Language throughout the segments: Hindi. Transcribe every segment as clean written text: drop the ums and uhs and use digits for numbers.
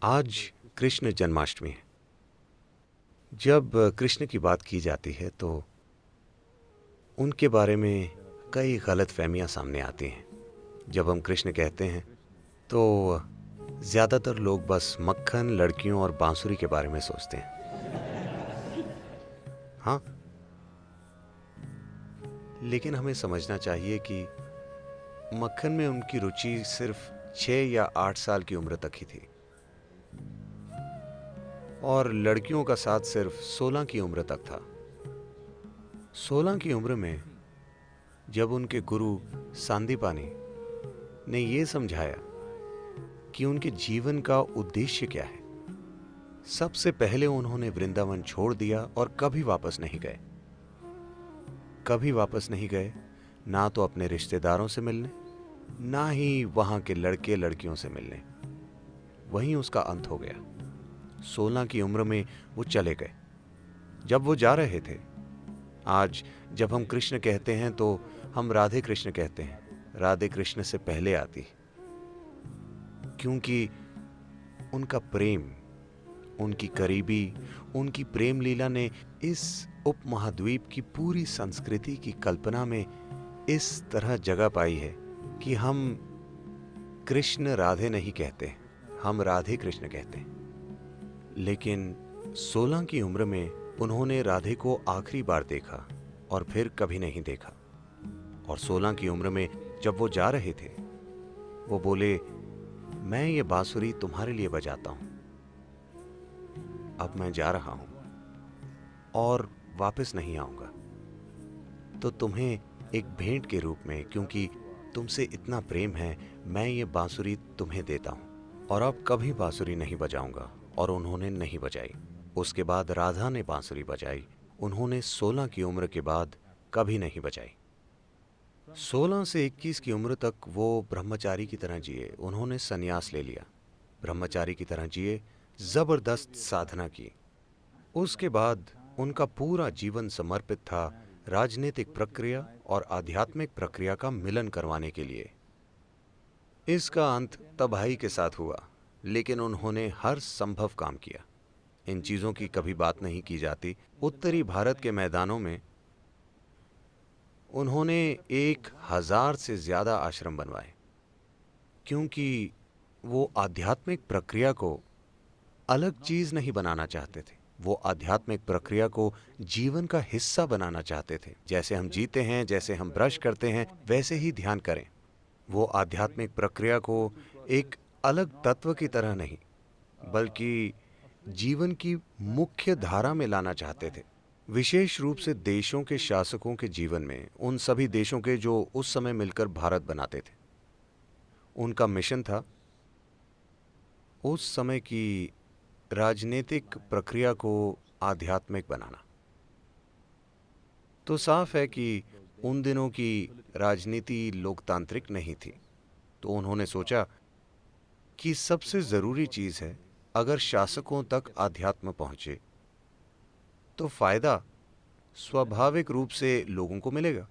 आज कृष्ण जन्माष्टमी है। जब कृष्ण की बात की जाती है तो उनके बारे में कई गलतफहमियां सामने आती हैं। जब हम कृष्ण कहते हैं तो ज़्यादातर लोग बस मक्खन, लड़कियों और बांसुरी के बारे में सोचते हैं। हाँ, लेकिन हमें समझना चाहिए कि मक्खन में उनकी रुचि सिर्फ 6 या 8 साल की उम्र तक ही थी और लड़कियों का साथ सिर्फ 16 की उम्र तक था। 16 की उम्र में जब उनके गुरु सांदीपानी ने ये समझाया कि उनके जीवन का उद्देश्य क्या है, सबसे पहले उन्होंने वृंदावन छोड़ दिया और कभी वापस नहीं गए। कभी वापस नहीं गए, ना तो अपने रिश्तेदारों से मिलने, ना ही वहां के लड़के लड़कियों से मिलने। वहीं उसका अंत हो गया। 16 की उम्र में वो चले गए। जब वो जा रहे थे, आज जब हम कृष्ण कहते हैं तो हम राधे कृष्ण कहते हैं। राधे कृष्ण से पहले आती, क्योंकि उनका प्रेम, उनकी करीबी, उनकी प्रेम लीला ने इस उपमहाद्वीप की पूरी संस्कृति की कल्पना में इस तरह जगह पाई है कि हम कृष्ण राधे नहीं कहते, हम राधे कृष्ण कहते हैं। लेकिन 16 की उम्र में उन्होंने राधे को आखिरी बार देखा और फिर कभी नहीं देखा। और 16 की उम्र में जब वो जा रहे थे, वो बोले, मैं ये बांसुरी तुम्हारे लिए बजाता हूं, अब मैं जा रहा हूं और वापस नहीं आऊंगा। तो तुम्हें एक भेंट के रूप में, क्योंकि तुमसे इतना प्रेम है, मैं ये बांसुरी तुम्हें देता हूं और अब कभी बांसुरी नहीं बजाऊंगा। और उन्होंने नहीं बजाई। उसके बाद राधा ने बांसुरी बजाई। उन्होंने 16 की उम्र के बाद कभी नहीं बजाई। 16 से 21 की उम्र तक वो ब्रह्मचारी की तरह जिए। उन्होंने संन्यास ले लिया, ब्रह्मचारी की तरह जिए, जबरदस्त साधना की। उसके बाद उनका पूरा जीवन समर्पित था राजनीतिक प्रक्रिया और आध्यात्मिक प्रक्रिया का मिलन करवाने के लिए। इसका अंत तबाही के साथ हुआ, लेकिन उन्होंने हर संभव काम किया। इन चीजों की कभी बात नहीं की जाती। उत्तरी भारत के मैदानों में उन्होंने 1000 से ज्यादा आश्रम बनवाए, क्योंकि वो आध्यात्मिक प्रक्रिया को अलग चीज नहीं बनाना चाहते थे। वो आध्यात्मिक प्रक्रिया को जीवन का हिस्सा बनाना चाहते थे। जैसे हम जीते हैं, जैसे हम ब्रश करते हैं, वैसे ही ध्यान करें। वो आध्यात्मिक प्रक्रिया को एक अलग तत्व की तरह नहीं, बल्कि जीवन की मुख्य धारा में लाना चाहते थे। विशेष रूप से देशों के शासकों के जीवन में, उन सभी देशों के जो उस समय मिलकर भारत बनाते थे। उनका मिशन था उस समय की राजनीतिक प्रक्रिया को आध्यात्मिक बनाना। तो साफ है कि उन दिनों की राजनीति लोकतांत्रिक नहीं थी। तो उन्होंने सोचा कि सबसे जरूरी चीज है, अगर शासकों तक अध्यात्म पहुंचे तो फायदा स्वाभाविक रूप से लोगों को मिलेगा।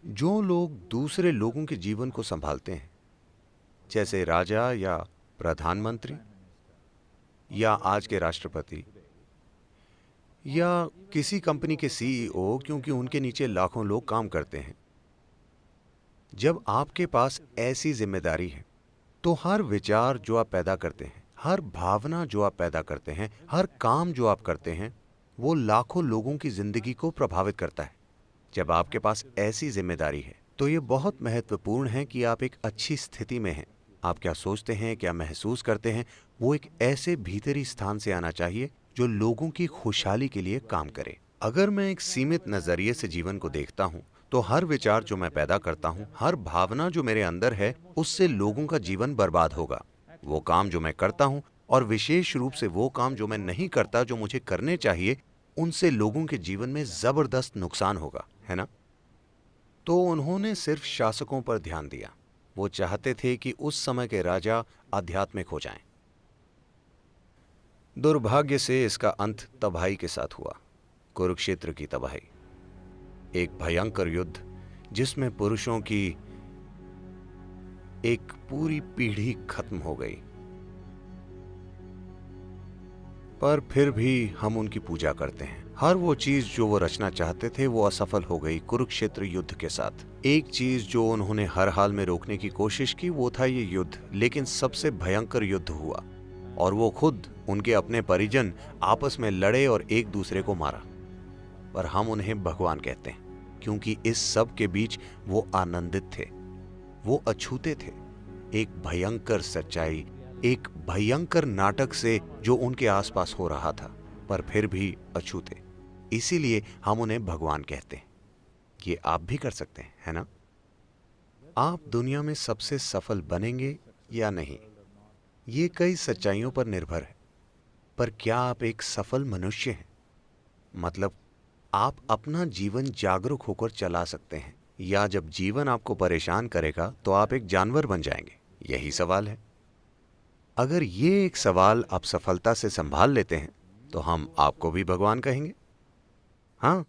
जो लोग दूसरे लोगों के जीवन को संभालते हैं, जैसे राजा या प्रधानमंत्री या आज के राष्ट्रपति या किसी कंपनी के सीईओ, क्योंकि उनके नीचे लाखों लोग काम करते हैं। जब आपके पास ऐसी जिम्मेदारी है तो हर विचार जो आप पैदा करते हैं, हर भावना जो आप पैदा करते हैं, हर काम जो आप करते हैं, वो लाखों लोगों की जिंदगी को प्रभावित करता है। जब आपके पास ऐसी जिम्मेदारी है तो ये बहुत महत्वपूर्ण है कि आप एक अच्छी स्थिति में हैं। आप क्या सोचते हैं, क्या महसूस करते हैं, वो एक ऐसे भीतरी स्थान से आना चाहिए जो लोगों की खुशहाली के लिए काम करे। अगर मैं एक सीमित नजरिए से जीवन को देखता हूं तो हर विचार जो मैं पैदा करता हूं, हर भावना जो मेरे अंदर है, उससे लोगों का जीवन बर्बाद होगा। वो काम जो मैं करता हूं और विशेष रूप से वो काम जो मैं नहीं करता, जो मुझे करने चाहिए, उनसे लोगों के जीवन में जबरदस्त नुकसान होगा, है ना? तो उन्होंने सिर्फ शासकों पर ध्यान दिया। वो चाहते थे कि उस समय के राजा आध्यात्मिक हो जाएं। दुर्भाग्य से इसका अंत तबाही के साथ हुआ, कुरुक्षेत्र की तबाही। एक भयंकर युद्ध जिसमें पुरुषों की एक पूरी पीढ़ी खत्म हो गई। पर फिर भी हम उनकी पूजा करते हैं। हर वो चीज जो वो रचना चाहते थे वो असफल हो गई कुरुक्षेत्र युद्ध के साथ। एक चीज जो उन्होंने हर हाल में रोकने की कोशिश की वो था ये युद्ध, लेकिन सबसे भयंकर युद्ध हुआ और वो खुद, उनके अपने परिजन आपस में लड़े और एक दूसरे को मारा। पर हम उन्हें भगवान कहते हैं क्योंकि इस सब के बीच वो आनंदित थे, वो अछूते थे। एक भयंकर सच्चाई, एक भयंकर नाटक से जो उनके आसपास हो रहा था, पर फिर भी अछूते। इसीलिए हम उन्हें भगवान कहते हैं। ये आप भी कर सकते हैं, है ना? आप दुनिया में सबसे सफल बनेंगे या नहीं, ये कई सच्चाइयों पर निर्भर है। पर क्या आप एक सफल मनुष्य हैं? मतलब आप अपना जीवन जागरूक होकर चला सकते हैं, या जब जीवन आपको परेशान करेगा तो आप एक जानवर बन जाएंगे? यही सवाल है। अगर ये एक सवाल आप सफलता से संभाल लेते हैं तो हम आपको भी भगवान कहेंगे। हाँ,